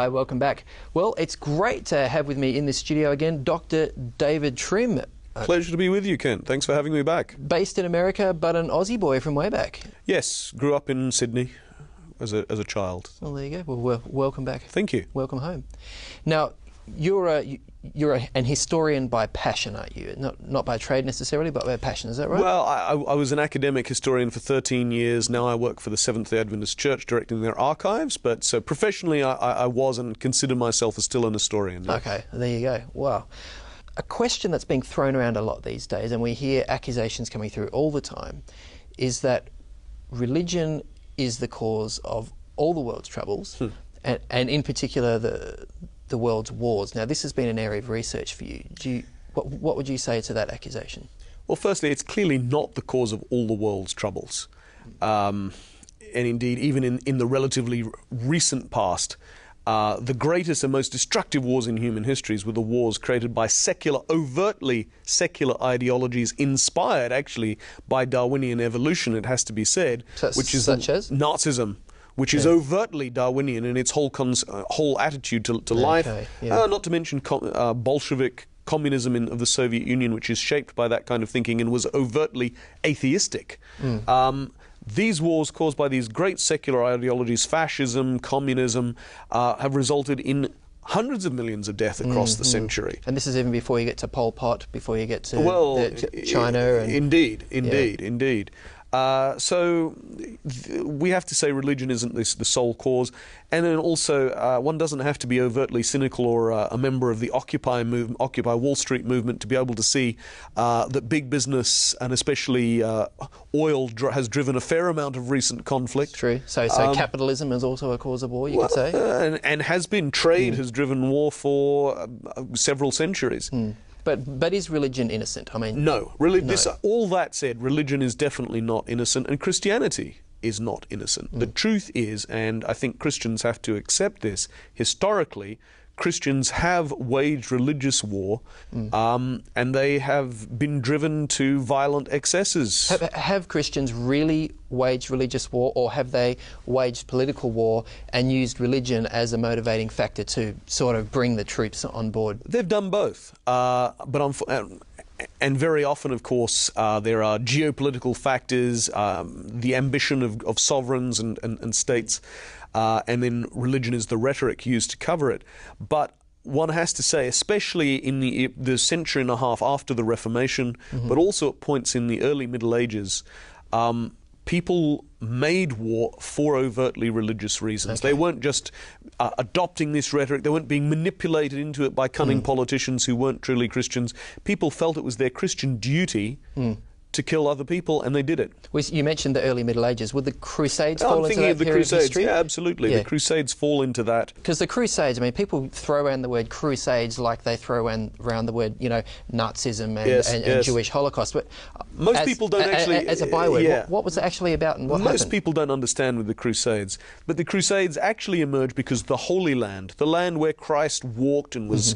Hi, welcome back. Well, it's great to have with me in the studio again Dr. David Trim. Pleasure to be with you, Kent. Thanks for having me back. Based in America, but an Aussie boy from way back. Yes, grew up in Sydney as a child. Well, there you go. Well, welcome back. Thank you. Welcome home. Now, you're an historian by passion, aren't you? Not by trade necessarily, but by passion. Is that right? Well, I was an academic historian for 13 years. Now I work for the Seventh-day Adventist Church, directing their archives. But so professionally, I was and consider myself as still an historian. Yeah. Okay, there you go. Wow. A question that's being thrown around a lot these days, and we hear accusations coming through all the time, is that religion is the cause of all the world's troubles, and in particular the world's wars. Now, this has been an area of research for you. What would you say to that accusation? Well, firstly, it's clearly not the cause of all the world's troubles. And indeed, even in the relatively recent past, the greatest and most destructive wars in human histories were the wars created by overtly secular ideologies, inspired actually by Darwinian evolution, it has to be said, which is such as Nazism, which is overtly Darwinian in its whole attitude to life. Yeah. Not to mention Bolshevik communism of the Soviet Union, which is shaped by that kind of thinking and was overtly atheistic. These wars caused by these great secular ideologies, fascism, communism, have resulted in hundreds of millions of deaths across the century. And this is even before you get to Pol Pot, before you get to China. Indeed. So we have to say religion isn't the sole cause, and then also one doesn't have to be overtly cynical or a member of the Occupy Wall Street movement to be able to see that big business and especially oil has driven a fair amount of recent conflict. True. So capitalism is also a cause of war, you could say? And has been. Trade has driven war for several centuries. But is religion innocent? I mean, no. All that said, religion is definitely not innocent, and Christianity is not innocent. The truth is, and I think Christians have to accept this, historically, Christians have waged religious war, and they have been driven to violent excesses. Have Christians really waged religious war, or have they waged political war and used religion as a motivating factor to sort of bring the troops on board? They've done both, and very often, of course, there are geopolitical factors, the ambition of sovereigns and states, and then religion is the rhetoric used to cover it. But one has to say, especially in the century and a half after the Reformation, but also at points in the early Middle Ages, people made war for overtly religious reasons. They weren't just adopting this rhetoric. They weren't being manipulated into it by cunning politicians who weren't truly Christians. People felt it was their Christian duty to kill other people, and they did it. You mentioned the early Middle Ages. Would the Crusades fall into that thinking of the period of Crusades. history? Yeah, absolutely. Yeah. The Crusades fall into that. Because the Crusades, I mean, people throw around the word Crusades like they throw around the word, Nazism and Jewish Holocaust. But most people don't actually... As a byword, what was it actually about and what happened? Most people don't understand with the Crusades. But the Crusades actually emerged because the Holy Land, the land where Christ walked and was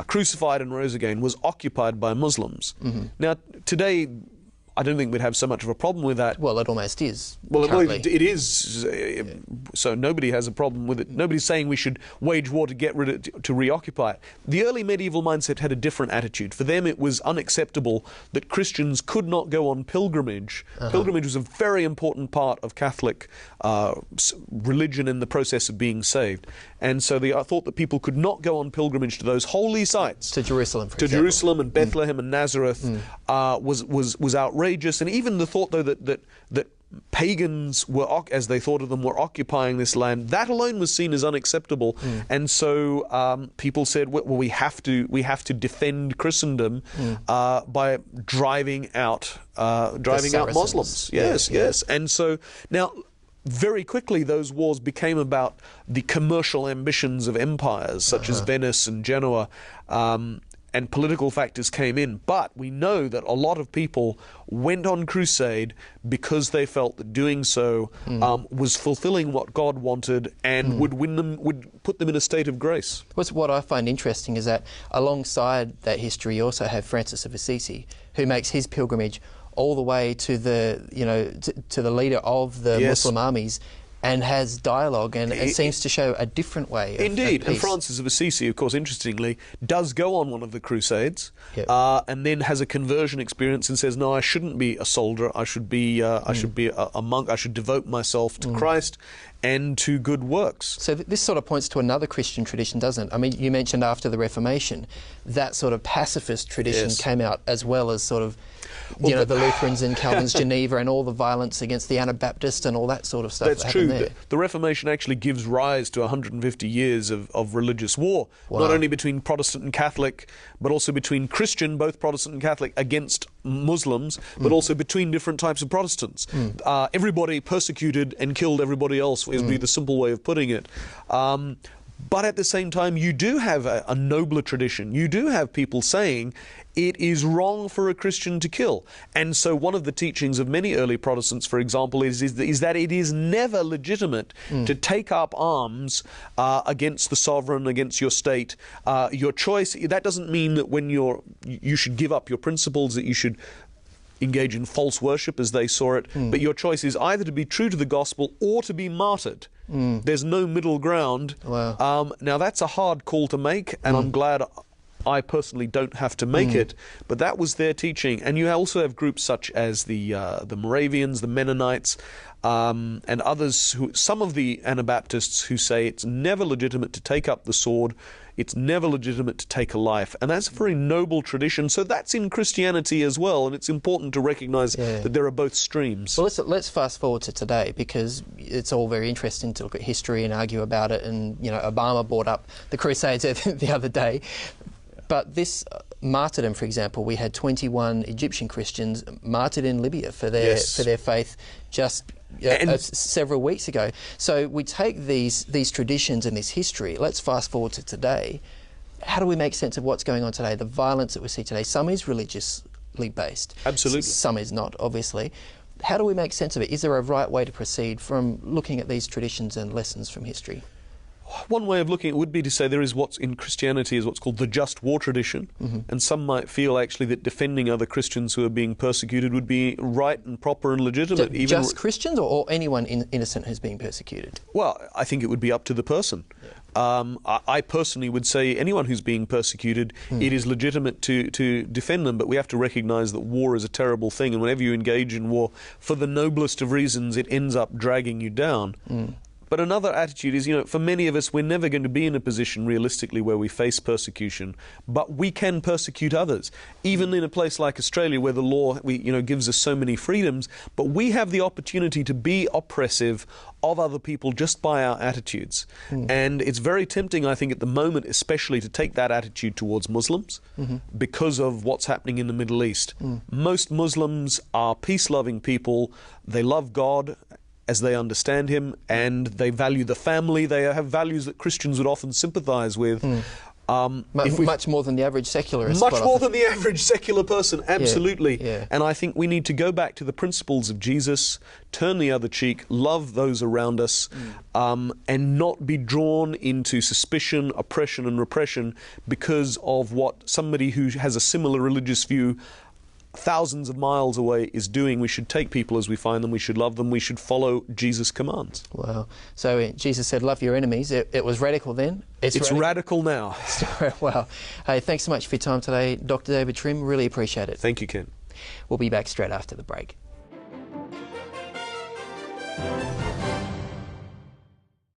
crucified and rose again, was occupied by Muslims. Now, today, I don't think we'd have so much of a problem with that. Well, it almost is. Well, it is. So nobody has a problem with it. Nobody's saying we should wage war to get rid of to reoccupy it. The early medieval mindset had a different attitude. For them, it was unacceptable that Christians could not go on pilgrimage. Pilgrimage was a very important part of Catholic religion in the process of being saved. And so they thought that people could not go on pilgrimage to those holy sites. To Jerusalem, for example. Jerusalem and Bethlehem and Nazareth was outrageous. And even the thought, though, that pagans were, as they thought of them, were occupying this land, that alone was seen as unacceptable. And so people said, well, we have to defend Christendom by driving out Muslims. Yes. And so now, very quickly, those wars became about the commercial ambitions of empires such as Venice and Genoa, and political factors came in. But we know that a lot of people went on crusade because they felt that doing so was fulfilling what God wanted and would put them in a state of grace. What I find interesting is that alongside that history, you also have Francis of Assisi, who makes his pilgrimage all the way to the to the leader of the Muslim armies, and has dialogue and seems to show a different way of Indeed, of and peace. Francis of Assisi, of course, interestingly, does go on one of the Crusades, Yep. and then has a conversion experience and says, "No, I shouldn't be a soldier. I should be a monk. I should devote myself to Christ and to good works." So this sort of points to another Christian tradition, doesn't it? I mean, you mentioned after the Reformation, that sort of pacifist tradition Yes. came out, as well as sort of, you know, the Lutherans in Calvin's Geneva and all the violence against the Anabaptists and all that sort of stuff. That's that true. happened there. The Reformation actually gives rise to 150 years of religious war, Wow. not only between Protestant and Catholic, but also between Christian, both Protestant and Catholic, against Muslims, but also between different types of Protestants. Everybody persecuted and killed everybody else, would be the simple way of putting it. But at the same time, you do have a nobler tradition. You do have people saying it is wrong for a Christian to kill. And so one of the teachings of many early Protestants, for example, is that it is never legitimate to take up arms against the sovereign, against your state. Your choice, that doesn't mean that when you should give up your principles, that you should engage in false worship as they saw it, but your choice is either to be true to the gospel or to be martyred. There's no middle ground. Wow. Now that's a hard call to make, and I'm glad I personally don't have to make it, but that was their teaching. And you also have groups such as the Moravians, the Mennonites, and others, some of the Anabaptists, who say it's never legitimate to take up the sword, it's never legitimate to take a life. And that's a very noble tradition. So that's in Christianity as well, and it's important to recognize that there are both streams. Well, let's fast forward to today, because it's all very interesting to look at history and argue about it. And, you know, Obama brought up the Crusades the other day. But this martyrdom, for example, we had 21 Egyptian Christians martyred in Libya for their faith just several weeks ago. So we take these traditions and this history. Let's fast forward to today. How do we make sense of what's going on today? The violence that we see today. Some is religiously based. Absolutely. Some is not, obviously. How do we make sense of it? Is there a right way to proceed from looking at these traditions and lessons from history? One way of looking at it would be to say there is what's in Christianity is what's called the just war tradition, and some might feel actually that defending other Christians who are being persecuted would be right and proper and legitimate. Just Christians or anyone innocent who's being persecuted? Well, I think it would be up to the person. I personally would say anyone who's being persecuted, it is legitimate to defend them, but we have to recognise that war is a terrible thing, and whenever you engage in war, for the noblest of reasons, it ends up dragging you down. But another attitude is, you know, for many of us, we're never going to be in a position realistically where we face persecution, but we can persecute others. Even in a place like Australia, where the law, gives us so many freedoms, but we have the opportunity to be oppressive of other people just by our attitudes. And it's very tempting, I think, at the moment, especially to take that attitude towards Muslims because of what's happening in the Middle East. Most Muslims are peace-loving people. They love God as they understand him, and they value the family. They have values that Christians would often sympathise with. Much more than the average secularist. Much more than the average secular person, absolutely. Yeah. And I think we need to go back to the principles of Jesus, turn the other cheek, love those around us, and not be drawn into suspicion, oppression and repression because of what somebody who has a similar religious view thousands of miles away is doing. We should take people as we find them. We should love them. We should follow Jesus' commands. Wow. So Jesus said, love your enemies. It was radical then. It's radical now. Wow. Hey, thanks so much for your time today, Dr. David Trim. Really appreciate it. Thank you, Ken. We'll be back straight after the break.